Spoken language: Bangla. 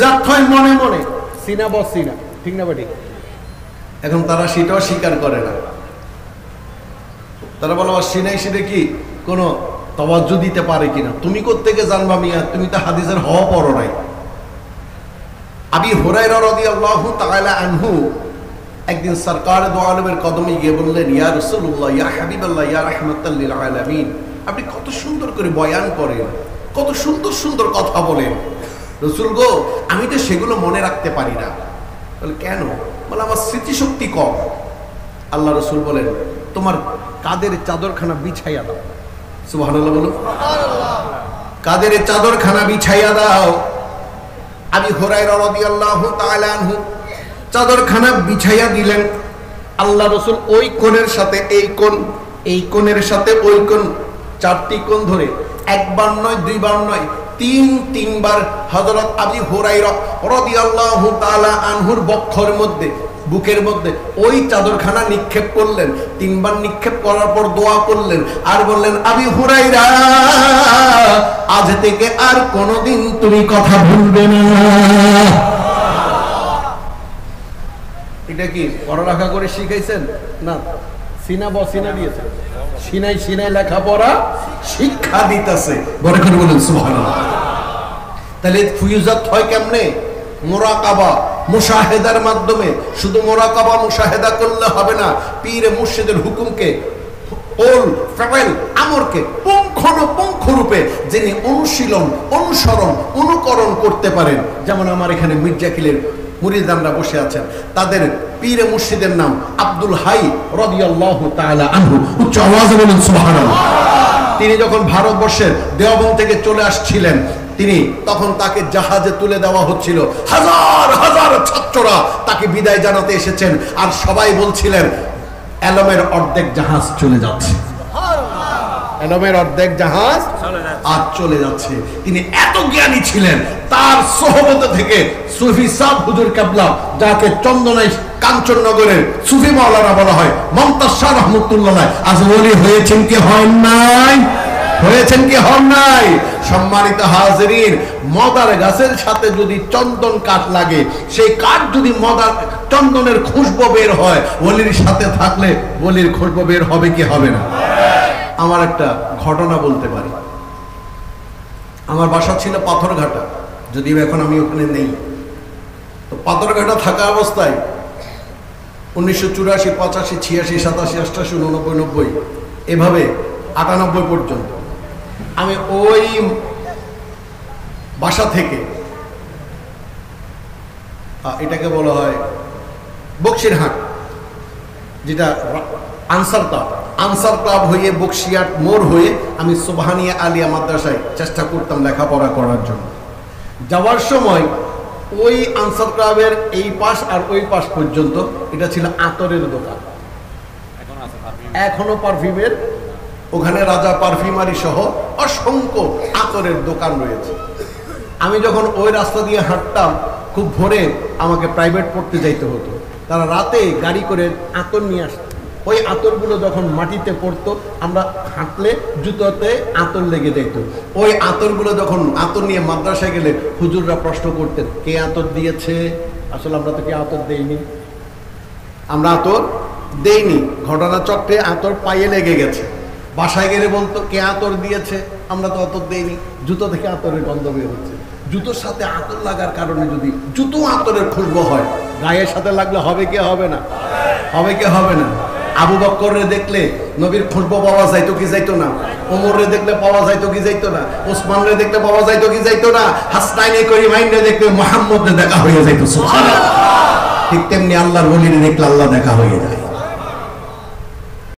ফুয়ুজাত হয় মনে মনে, সিনা বসিনা, ঠিক না বেটি? এখন তারা সেটাও স্বীকার করে না। তারা বলে সিনাই সেটা কি কোনো তাওয়াজ্জু দিতে পারে কিনা? তুমি কোত্থেকে জানবা মিয়া, তুমি তো হাদিসের হওয়া পড়ো নাই। আবি হুরায়রা রাদিয়াল্লাহু তাআলা আনহু একদিন সরকার দু আলমের কদমে গিয়ে বললেন, ইয়া রাসূলুল্লাহ, ইয়া হাবিবাল্লাহ, ইয়া রাহমাতাল লিল আলামিন, আপনি কত সুন্দর করে বয়ান করেন, কত সুন্দর সুন্দর কথা বলেন। রাসূল গো, আমি তো সেগুলো মনে রাখতে পারি না। বলে কেন? বলে আমার স্মৃতিশক্তি কম। আল্লাহ রাসূল বলেন, তোমার কাদের চাদরখানা বিছাইয়া দাও। সুবহানাল্লাহ বলো। কাদের চাদরখানা বিছাইয়া দাও। আবি হুরায়রা রাদিয়াল্লাহু তাআলা আনহু চাদরখানা বিছাইয়া দিলেন। আল্লাহ রাসূল ওই কোণের সাথে এই কোণ, এই কোণের সাথে ওই কোণ, চারটি কোণ ধরে একবার নয়, দুইবার নয়, তিনবার হযরত আবি হুরায়রা রাদিয়াল্লাহু তাআলা আনহুর বক্ষের মধ্যে, বুকের মধ্যে ওই চাদরখানা নিক্ষেপ করলেন। তিনবার নিক্ষেপ করার পর দোয়া করলেন আর বললেন, আবি হুরায়রা, আজ থেকে আর কোনোদিন তুমি কথা ভুলবে না। এটা কি পড়ালেখা করে শিখাইছেন? না, সিনা বসিনা দিয়েছেন। সিনাই সিনাই লেখাপড়া শিক্ষা দিতেছে। বড় করে বলেন সুবহানাল্লাহ। তাহলে ফুয়ুজাত হয় কেমনে? মুরাকাবা, মুশাহেদার মাধ্যমে। শুধু মুরাকাবা মুশাহেদা করলে হবে না, পীর মুর্শিদের হুকুমকে, ওল ফেল আমরকে পুঙ্খানুপুঙ্খ রূপে যিনি অনুশীলন, অনুসরণ, অনুকরণ করতে পারেন। যেমন আমার এখানে মির্জাকিলের মুরিদানরা বসে আছেন, তাদের পীর মুর্শিদের নাম আব্দুল হাই রাদিয়াল্লাহু তাআলা আনহু। উচ্চ আওয়াজে বলেন সুবহানাল্লাহ। তিনি যখন ভারতবর্ষের দেওবন্দ থেকে চলে আসছিলেন, তিনি তখন তাকে জাহাজে তুলে দেওয়া হচ্ছিল। হাজার হাজার ছাত্ররা তাকে বিদায় জানাতে এসেছেন, আর সবাই বলছিলেন এলমের অর্ধেক জাহাজ চলে যাচ্ছে, এলমের অর্ধেক জাহাজ আজ চলে যাচ্ছে। তিনি এত জ্ঞানী ছিলেন, তার সোহবত থেকে সুফি সাহ হুজুর কেবলা, যাকে চন্দনাই কাঞ্চননগরের সুফি মাওলানা বলা হয়, মমতাজ শাহ রহমতুল্লাহ, আজ ওলি হয়েছেন কি হন নাই? হয়েছেন কি হন নাই? সম্মানিত হাজিরিন, মদার গাছের সাথে যদি চন্দন কাঠ লাগে, সেই কাঠ যদি মদার চন্দনের খুশবু বের হয়, ওলির সাথে থাকলে ওলির খুশবু বের হবে কি হবে না? আমার একটা ঘটনা বলতে পারি। আমার বাসা ছিল পাথরঘাটা, যদিও এখন আমি ওখানে নেই। তো পাথরঘাটা থাকা অবস্থায় 1984, 85, 86, 87, 88, 89, 90 এভাবে 98 পর্যন্ত আমি ওই বাসা থেকে, এটাকে বলা হয় বক্সিরহাট, যেটা আনসার ক্লাব হয়ে বক্সিয়াট মোড় হয়ে আমি সুবহানিয়া আলিয়া মাদ্রাসায় চেষ্টা করতাম লেখাপড়া করার জন্য। যাওয়ার সময় ওই আনসার ক্লাবের এই পাশ আর ওই পাশ পর্যন্ত এটা ছিল আতরের দোকান, এখনো পারফিউমের, ওখানে রাজা পারফিউমারি সহ অসংখ্য আতরের দোকান রয়েছে। আমি যখন ওই রাস্তা দিয়ে হাঁটতাম, খুব ভোরে আমাকে প্রাইভেট পড়তে যাইতে হতো। তারা রাতে গাড়ি করে আতর নিয়ে আসতো। ওই আতরগুলো যখন মাটিতে পড়তো, আমরা হাঁটলে জুতোতে আতর লেগে যেত। ওই আতরগুলো যখন আতর নিয়ে মাদ্রাসায় গেলে হুজুররা প্রশ্ন করতেন, কে আতর দিয়েছে? আসলে আমরা তো কে আতর দেইনি, আমরা আতর দেইনি। ঘটনা চক্রে আতর পায়ে লেগে গেছে। বাসায় গেলে বলতো, কে আতর দিয়েছে? আমরা তো আতর দেইনি। জুতো থেকে আতরের গন্ধ বের হচ্ছে। জুতোর সাথে আতর লাগার কারণে যদি জুতো আতরের খুশবু হয়, গায়ের সাথে লাগলে হবে কি হবে না? হবে কি হবে না? আবু বকরে দেখলে নবীর খুশবু পাওয়া যাইতো কি যাইতো না? ওমরে দেখলে পাওয়া যাইতো কি যাইতো না? ওসমানরে দেখলে পাওয়া যাইতো কি যাইতো না? হাসনাইনে করিমাইনে দেখলে মুহাম্মদে দেখা হয়ে যাইতো। সুবহানাল্লাহ। ঠিক তেমনি আল্লাহর ওলিরে দেখলে আল্লাহ দেখা হয়ে যায়।